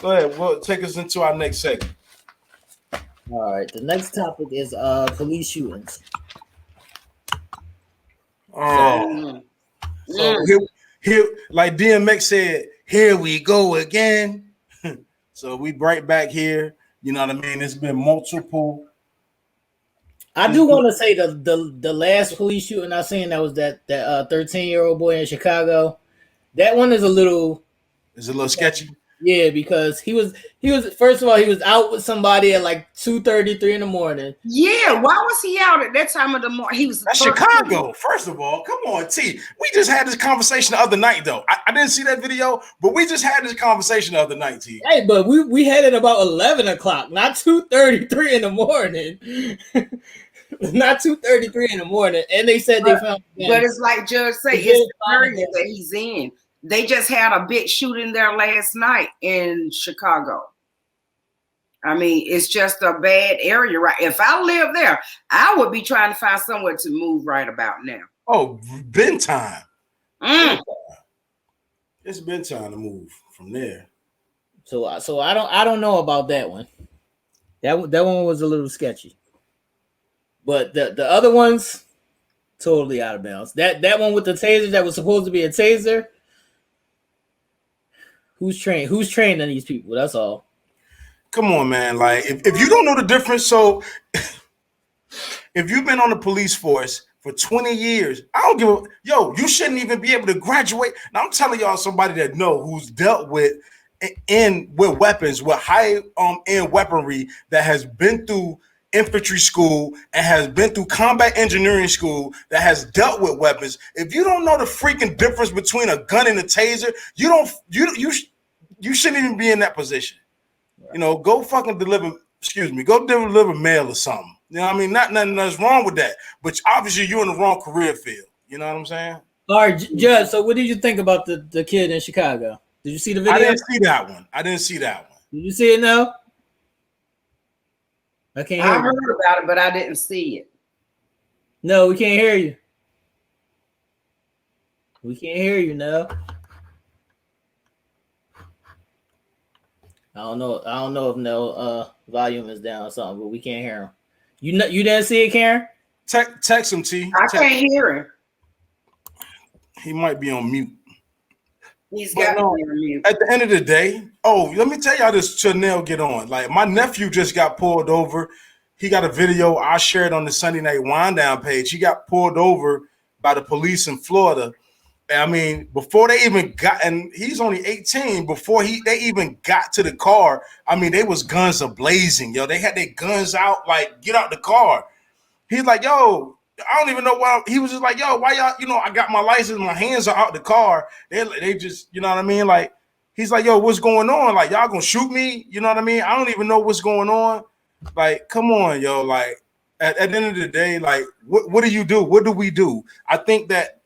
Go ahead. Well, take us into our next segment. All right. The next topic is police shootings. Oh, so here, like DMX said, here we go again. So we right back here. You know what I mean? It's been multiple. I do want to say the last police shooting I seen, that was that 13-year-old boy in Chicago. That one is a little sketchy. Yeah, because he was first of all, he was out with somebody at like 2:33 in the morning. Yeah, why was he out at that time of the morning? He was That's Chicago. First of all, come on, T. We just had this conversation the other night, though. I didn't see that video, but we just had this conversation the other night, T. Hey, but we had it about 11 o'clock, not 2:33 in the morning. Not 2:33 in the morning, and they said they found. But it's like Judge said, it's the area that he's in. They just had a big shooting there last night in Chicago. I mean, it's just a bad area, right? If I lived there, I would be trying to find somewhere to move right about now. Oh, been time. It's been time to move from there. So I don't know about that one. That one was a little sketchy. But the other ones, totally out of bounds. That one with the taser that was supposed to be a taser. Who's training these people? That's all. Come on, man. Like, if you don't know the difference, so if you've been on the police force for 20 years, I don't give a you shouldn't even be able to graduate. Now I'm telling y'all, somebody that who's dealt with weapons, with high end weaponry, that has been through infantry school and has been through combat engineering school, that has dealt with weapons. If you don't know the freaking difference between a gun and a taser, you shouldn't even be in that position. Right. Go fucking deliver mail or something. You know what I mean? Nothing's wrong with that. But obviously you're in the wrong career field. You know what I'm saying? All right, Judge, so what did you think about the kid in Chicago? Did you see the video? I didn't see that one. Did you see it now? I can't hear you. I heard about it, but I didn't see it. No, we can't hear you. We can't hear you now. I don't know if no volume is down or something, but we can't hear him. You didn't see it, Karen? Text him, T. I can't hear him. He might be on mute. He's got to be on mute. At the end of the day, let me tell y'all this Chanel get on. Like, my nephew just got pulled over. He got a video I shared on the Sunday Nite Wine Down page. He got pulled over by the police in Florida. I mean, before they even got, and he's only 18, before they even got to the car, I mean, they was guns a-blazing, They had their guns out, like, get out the car. He's like, I don't even know why. He was just like, why y'all, I got my license, my hands are out the car. They just, you know what I mean? Like, he's like, what's going on? Like, y'all gonna shoot me? You know what I mean? I don't even know what's going on. Like, come on, Like, at the end of the day, like, what do you do? What do we do? I think that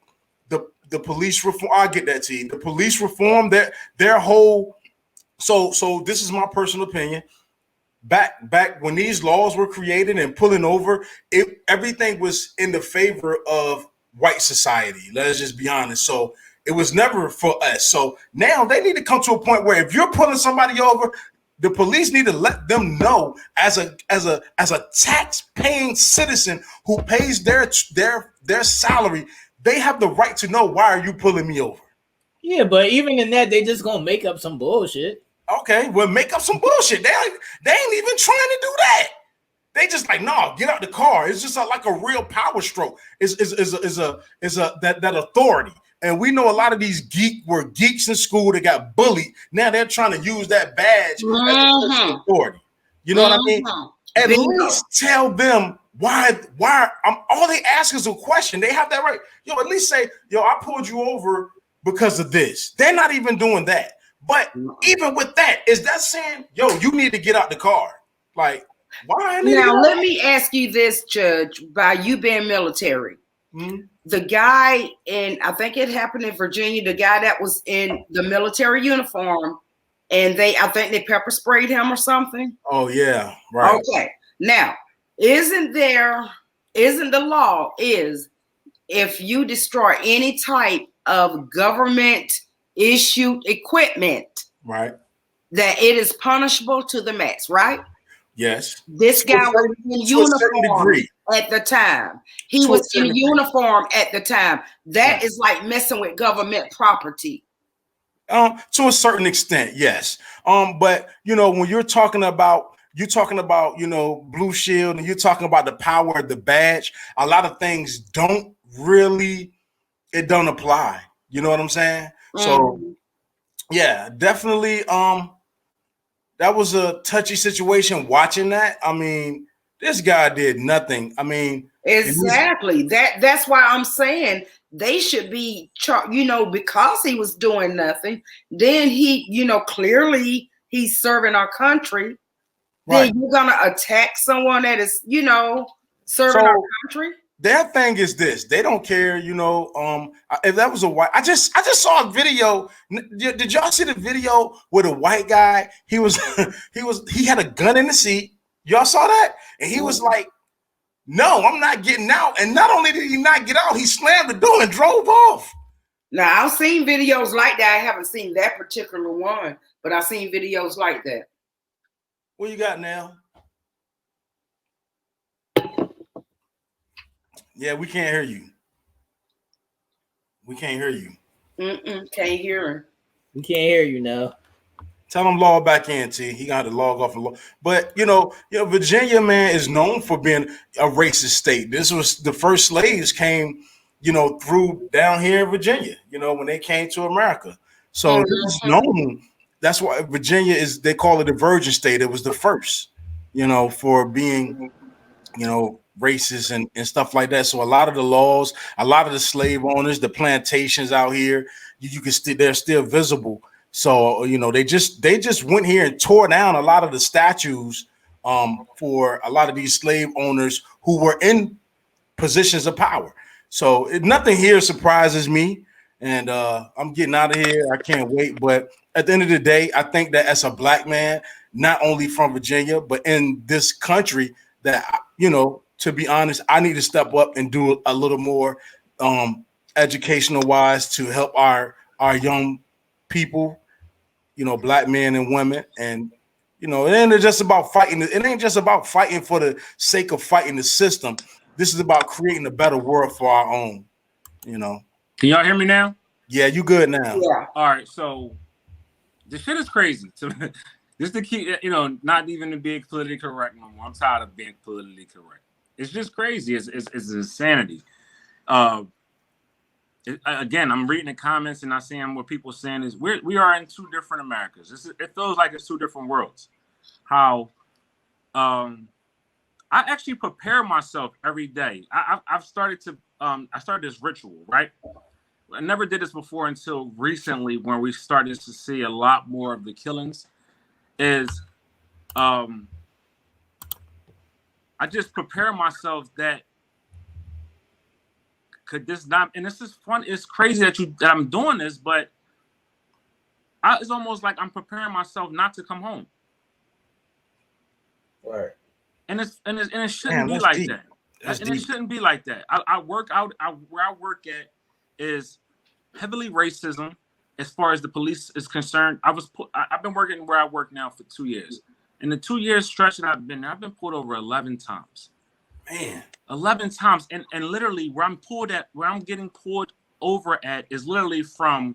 the police reform, I get that, T. The police reform, their whole, so this is my personal opinion. Back when these laws were created and pulling over, everything was in the favor of white society. Let's just be honest. So it was never for us. So now they need to come to a point where if you're pulling somebody over, the police need to let them know, as a tax-paying citizen who pays their salary, they have the right to know, why are you pulling me over? Yeah, but even in that, they just gonna make up some bullshit. Okay, well, make up some bullshit. They ain't even trying to do that. They just like, no, get out the car. It's just like a real power stroke. Is that authority. And we know a lot of these were geeks in school that got bullied. Now they're trying to use that badge as authority. You know what I mean? At least tell them why all they ask is a question. They have that right. At least say, I pulled you over because of this. They're not even doing that. But even with that, is that saying, you need to get out the car? Like, why? Now, let me ask you this, Judge, by you being military. Mm-hmm. The guy I think it happened in Virginia, the guy that was in the military uniform, and I think they pepper sprayed him or something. Oh, yeah. Right. Okay. Now, isn't the law is if you destroy any type of government issued equipment, right, that it is punishable to the max, right? Yes. This guy was in uniform degree. at the time. He was in uniform at the time. That is like messing with government property. To a certain extent, yes. But you know, when you're talking about Blue Shield, and you're talking about the power of the badge, a lot of things don't apply. You know what I'm saying? So yeah, definitely that was a touchy situation watching that. I mean, this guy did nothing. I mean, exactly. That's why I'm saying they should be, because he was doing nothing. Then he, clearly he's serving our country. Right. Then you're gonna attack someone that is, serving our country. Their thing is this: they don't care, if that was a white. I just saw a video. Did y'all see the video with a white guy? He had a gun in the seat. Y'all saw that, and he was like, "No, I'm not getting out." And not only did he not get out, he slammed the door and drove off. Now I've seen videos like that. I haven't seen that particular one, but I've seen videos like that. What you got now? Yeah, we can't hear you. We can't hear you. Can't hear him. We can't hear you now. Tell him log back in, T. He got to log off and log. But Virginia, man, is known for being a racist state. This was the first slaves came, through down here in Virginia. When they came to America. So it's known. That's why Virginia they call it a virgin state. It was the first, for being, racist and stuff like that. So a lot of the laws, a lot of the slave owners, the plantations out here, you can they're still visible. So they just went here and tore down a lot of the statues for a lot of these slave owners who were in positions of power. So nothing here surprises me, and I'm getting out of here. I can't wait. But at the end of the day, I think that as a black man, not only from Virginia but in this country, that to be honest, I need to step up and do a little more educational wise to help our young people, black men and women. And, it ain't just about fighting. It ain't just about fighting for the sake of fighting the system. This is about creating a better world for our own, Can y'all hear me now? Yeah, you good now. Yeah. All right. So this shit is crazy. So just to keep, not even to be politically correct no more. I'm tired of being politically correct. It's just crazy. It's insanity. Again, I'm reading the comments and I see what people saying is we are in two different Americas. It feels like it's two different worlds. How I actually prepare myself every day. I've started to I started this ritual, right? I never did this before until recently, when we started to see a lot more of the killings. I just prepare myself that could this not, and this is fun. It's crazy that I'm doing this, but it's almost like I'm preparing myself not to come home. Right. And it shouldn't be like that. And it shouldn't be like that. I work out. Where I work at is heavily racism as far as the police is concerned. I've been working where I work now for 2 years. In the 2 years stretch that I've been there, I've been pulled over 11 times. Man, 11 times. And literally where I'm getting pulled over at is literally from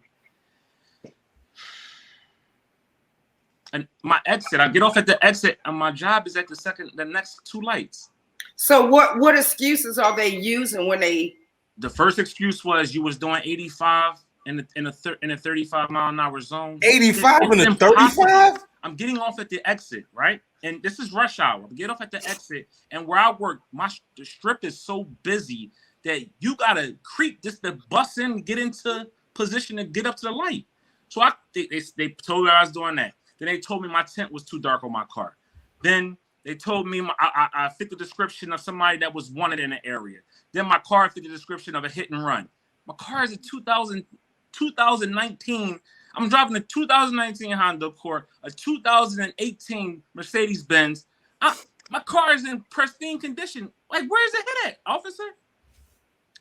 my exit. I get off at the exit and my job is at the next two lights. So what excuses are they using when they? The first excuse was you was doing 85 in a 35 mile an hour zone. 85 in a 35? I'm getting off at the exit, right? And this is rush hour. I get off at the exit, and where I work, the strip is so busy that you gotta creep just to bus in, get into position to get up to the light. So they told me I was doing that. Then they told me my tent was too dark on my car. Then they told me I fit the description of somebody that was wanted in the area. Then my car fit the description of a hit and run. My car is a 2019. I'm driving a 2019 Honda Accord, a 2018 Mercedes-Benz. My car is in pristine condition. Like, where's the hit at, officer?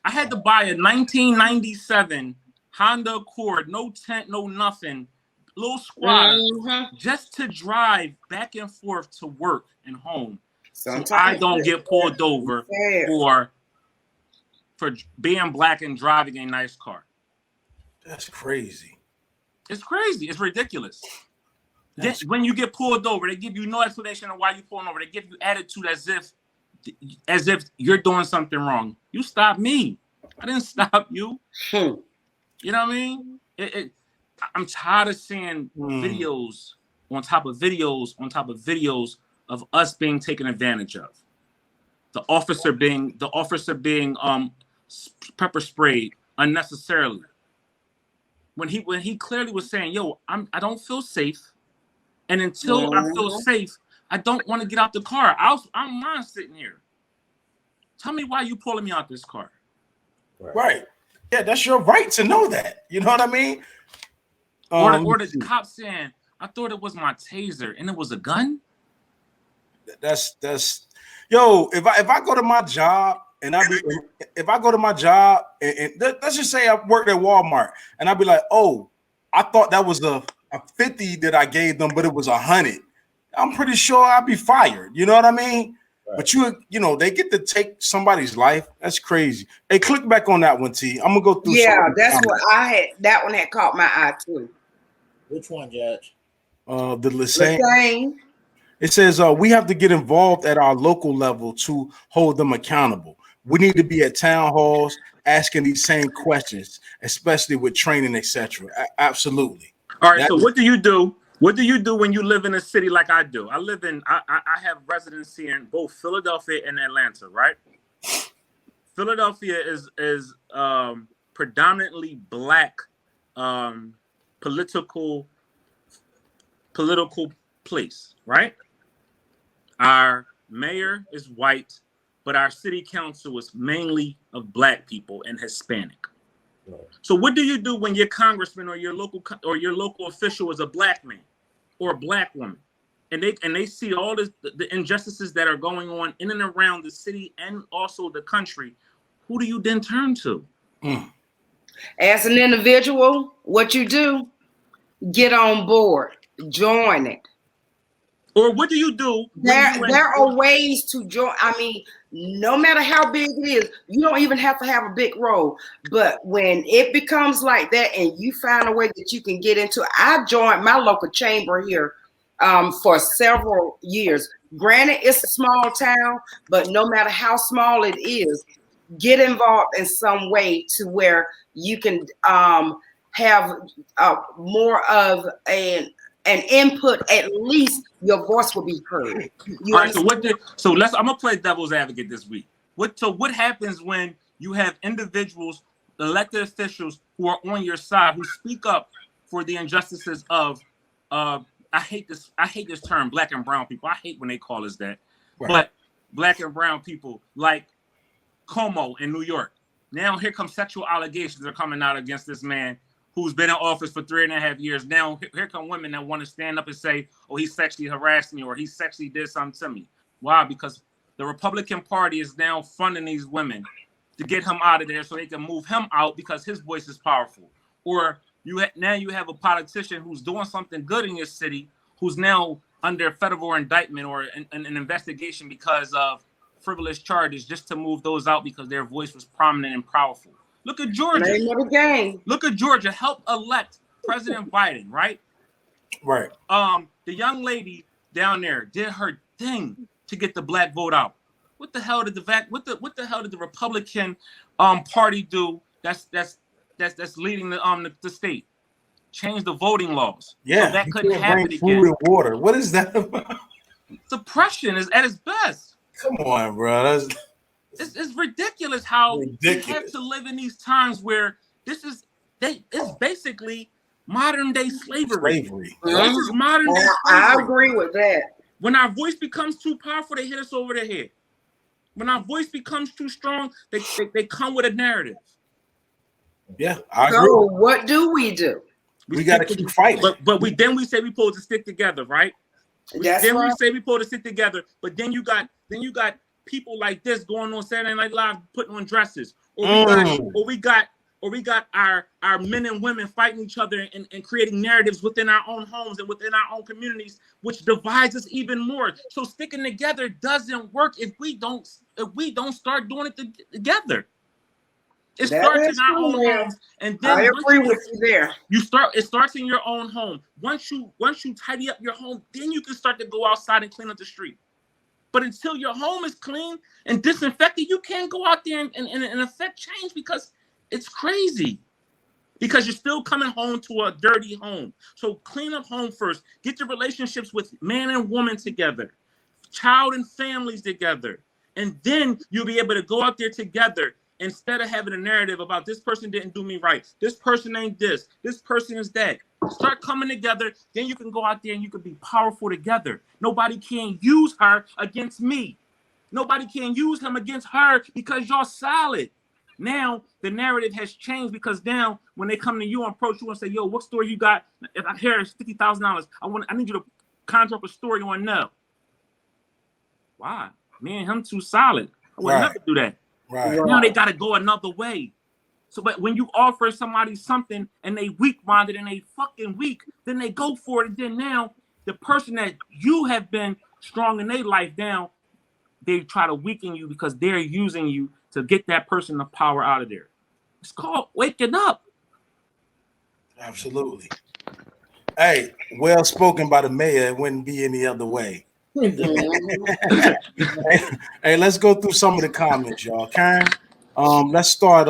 I had to buy a 1997 Honda Accord, no tent, no nothing, little squatter, Mm-hmm. just to drive back and forth to work and home. Sometimes So I don't get pulled over yeah. for being black and driving a nice car. That's crazy. It's crazy. It's ridiculous. When you get pulled over, they give you no explanation of why you're pulling over. They give you attitude as if you're doing something wrong. You stopped me. I didn't stop you. You know what I mean? I'm tired of seeing videos on top of videos on top of videos of us being taken advantage of. The officer being pepper sprayed unnecessarily. When he clearly was saying, "Yo, I don't feel safe, and until I feel safe, I don't want to get out the car. I'm not sitting here. Tell me why you pulling me out this car." Right. Yeah, that's your right to know that. You know what I mean? Or the cop saying, "I thought it was my taser and it was a gun." That's yo. If I go to my job and if I go to my job and let's just say I worked at Walmart and I'd be like, oh, I thought that was a 50 that I gave them, but it was 100. I'm pretty sure I'd be fired. You know what I mean? Right. But you know, they get to take somebody's life. That's crazy. Hey, click back on that one, T. I'm gonna go through. Yeah, that's what I had. That one had caught my eye too. Which one, Judge? The Lassane. It says we have to get involved at our local level to hold them accountable. We need to be at town halls asking these same questions, especially with training, etc. Absolutely. All right. So what do you do? What do you do when you live in a city like I do? I have residency in both Philadelphia and Atlanta, right? Philadelphia is predominantly black political place, right? Our mayor is white, but our city council is mainly of black people and Hispanic. Right. So what do you do when your congressman or your local official is a black man or a black woman, and they see all the injustices that are going on in and around the city and also the country? Who do you then turn to? As an individual, what you do, get on board, join it. Or what do you do? There are ways to join. I mean, no matter how big it is, you don't even have to have a big role. But when it becomes like that and you find a way that you can get into it, I joined my local chamber here for several years. Granted, it's a small town, but no matter how small it is, get involved in some way to where you can have more of an input. At least your voice will be heard. All right. So I'm gonna play devil's advocate this week. What happens when you have individuals, elected officials who are on your side, who speak up for the injustices of I hate this term, black and brown people. I hate when they call us that. Right. But black and brown people like Como in New York. Now here come sexual allegations that are coming out against this man who's been in office for 3.5 years. Now here come women that want to stand up and say, oh, he sexually harassed me or he sexually did something to me. Why? Because the Republican Party is now funding these women to get him out of there so they can move him out because his voice is powerful. Or now you have a politician who's doing something good in your city who's now under federal indictment or an investigation because of frivolous charges just to move those out because their voice was prominent and powerful. Look at Georgia. Look at Georgia. Help elect President Biden, right? Right. The young lady down there did her thing to get the black vote out. What the hell did the Republican Party do? That's leading the state. Change the voting laws. Yeah, so that couldn't happen again. Food and water. What is that about? Suppression is at its best. Come on, bro. It's ridiculous how we have to live in these times where it's basically modern day slavery. This is modern day slavery. I agree with that. When our voice becomes too powerful, they hit us over the head. When our voice becomes too strong, they come with a narrative. Yeah, I agree. So what do? We got to keep fighting. But we say we supposed to stick together, right? We say we supposed to stick together. But then you got people like this going on Saturday Night Live putting on dresses, or we got or we got our men and women fighting each other and creating narratives within our own homes and within our own communities, which divides us even more. So sticking together doesn't work if we don't start doing it together. It starts in our own homes, and then I agree with you there. It starts in your own home. Once you tidy up your home, then you can start to go outside and clean up the street. But until your home is clean and disinfected, you can't go out there and affect change, because it's crazy. Because you're still coming home to a dirty home. So clean up home first. Get your relationships with man and woman together, child and families together. And then you'll be able to go out there together instead of having a narrative about this person didn't do me right. This person ain't this. This person is that. Start coming together. Then you can go out there and you can be powerful together. Nobody can use her against me. Nobody can use him against her because y'all solid. Now the narrative has changed, because now when they come to you and approach you and say, yo, what story you got? If I hear it's $50,000, I need you to conjure up a story on no. Why? Me and him too solid. I would never do that. Right. Now they got to go another way. So, but when you offer somebody something and they weak-minded and they fucking weak, then they go for it. And then now the person that you have been strong in their life down, they try to weaken you because they're using you to get that person the power out of there. It's called waking up. Absolutely. Hey, well spoken by the mayor. It wouldn't be any other way. Hey, let's go through some of the comments, y'all. Karen, let's start.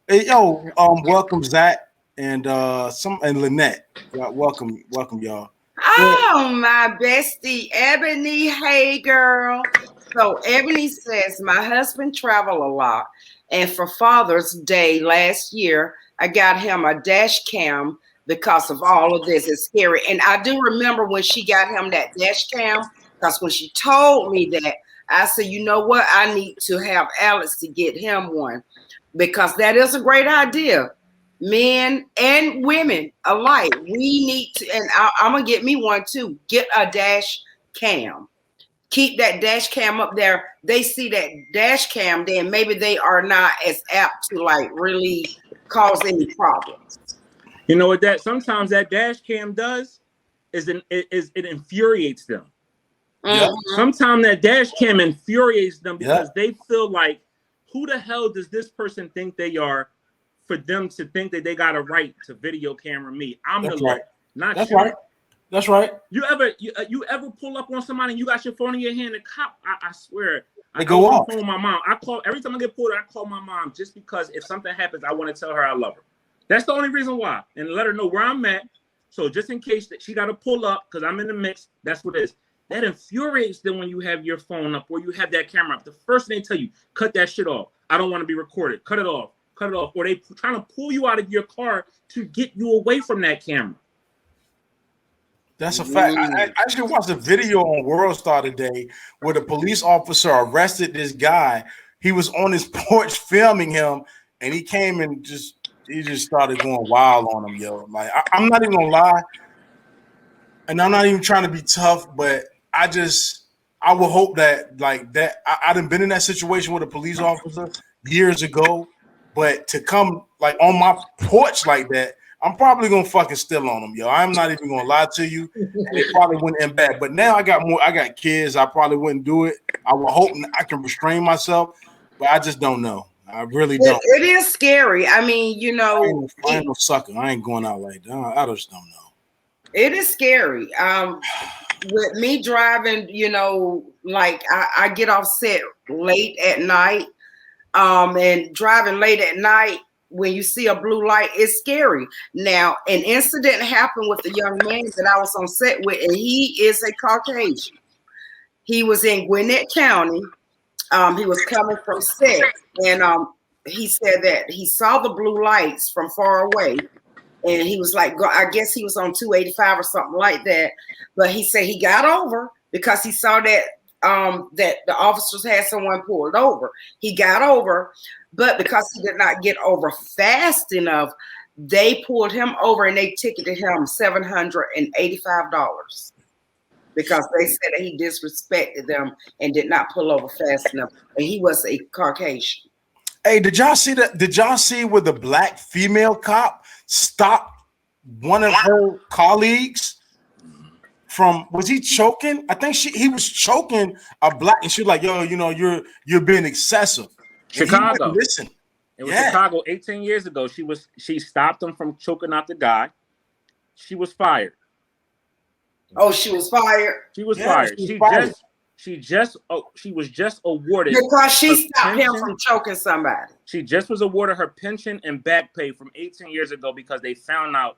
Welcome Zach and Lynette. Welcome, y'all. Oh, my bestie Ebony. Hey, girl. So Ebony says, my husband traveled a lot, and for Father's Day last year, I got him a dash cam because of all of this. It's scary. And I do remember when she got him that dash cam, because when she told me that, I said, you know what? I need to have Alex to get him one, because that is a great idea. Men and women alike, we need to, and I'm going to get me one too. Get a dash cam. Keep that dash cam up there. They see that dash cam, then maybe they are not as apt to like really cause any problems. You know what that sometimes that dash cam does is it infuriates them. Mm-hmm. Sometimes that dash cam infuriates them because they feel like, who the hell does this person think they are for them to think that they got a right to video camera me? I'm the law, not That's you. right. That's right. You ever pull up on somebody and you got your phone in your hand and cop? I swear, they go off. Phone my mom. I call every time I get pulled. I call my mom just because if something happens, I want to tell her I love her. That's the only reason why, and let her know where I'm at. So just in case that she got to pull up because I'm in the mix, that's what it is. That infuriates them when you have your phone up or you have that camera up. The first thing they tell you, cut that shit off. I don't want to be recorded. Cut it off. Cut it off. Or they trying to pull you out of your car to get you away from that camera. That's a fact. I actually watched a video on World Star today where the police officer arrested this guy. He was on his porch filming him, and he came and just started going wild on him, yo. Like I'm not even gonna lie, and I'm not even trying to be tough, but I would hope that like that. I done been in that situation with a police officer years ago, but to come like on my porch like that, I'm probably gonna fucking steal on them, yo. I'm not even gonna lie to you. And it probably wouldn't end bad. But now I got kids. I probably wouldn't do it. I would hope I can restrain myself, but I just don't know. I really don't. It is scary. I mean, you know, I ain't no sucker. I ain't going out like that. I just don't know. It is scary. With me driving, you know, like I get off set late at night, and driving late at night. When you see a blue light, it's scary. Now, an incident happened with the young man that I was on set with, and he is a Caucasian. He was in Gwinnett County. He was coming from set, and he said that he saw the blue lights from far away, and he was like, I guess he was on 285 or something like that. But he said he got over because he saw that that the officers had someone pulled over. He got over, but because he did not get over fast enough, they pulled him over and they ticketed him $785 because they said that he disrespected them and did not pull over fast enough. And he was a Caucasian. Hey, did y'all see that? Did y'all see where the black female cop stopped one of her colleagues from? Was he choking? I think he was choking a black, and she was like, "Yo, you know, you're being excessive." Chicago. Listen, it was Chicago 18 years ago. She stopped him from choking out the guy. She was fired. Oh, she was fired. She was fired. She was just awarded because she stopped him from choking somebody. She just was awarded her pension and back pay from 18 years ago because they found out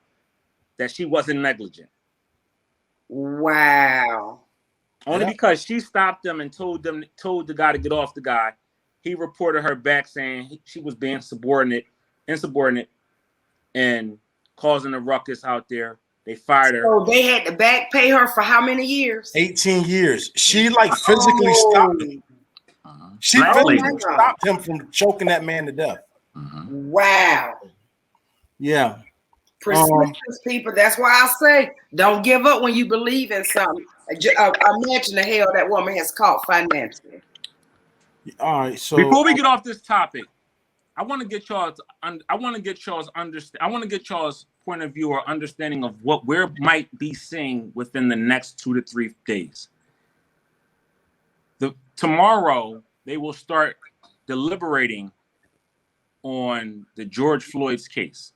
that she wasn't negligent. Wow. Only because she stopped them and told the guy to get off the guy. He reported her back saying she was being insubordinate, and causing a ruckus out there. They fired her. So they had to back pay her for how many years? 18 years. She like physically stopped him. She physically stopped him from choking that man to death. Wow. Yeah. Persistence, people. That's why I say don't give up when you believe in something. Imagine the hell that woman has caught financially. All right. So before we get off this topic, I want to get y'all's point of view or understanding of what we might be seeing within the next 2 to 3 days. Tomorrow they will start deliberating on the George Floyd's case.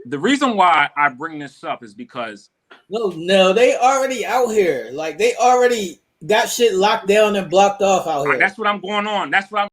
The reason why I bring this up is because no, they already out here. Like they already got shit locked down and blocked off out here. That's what I'm going on. That's what I'm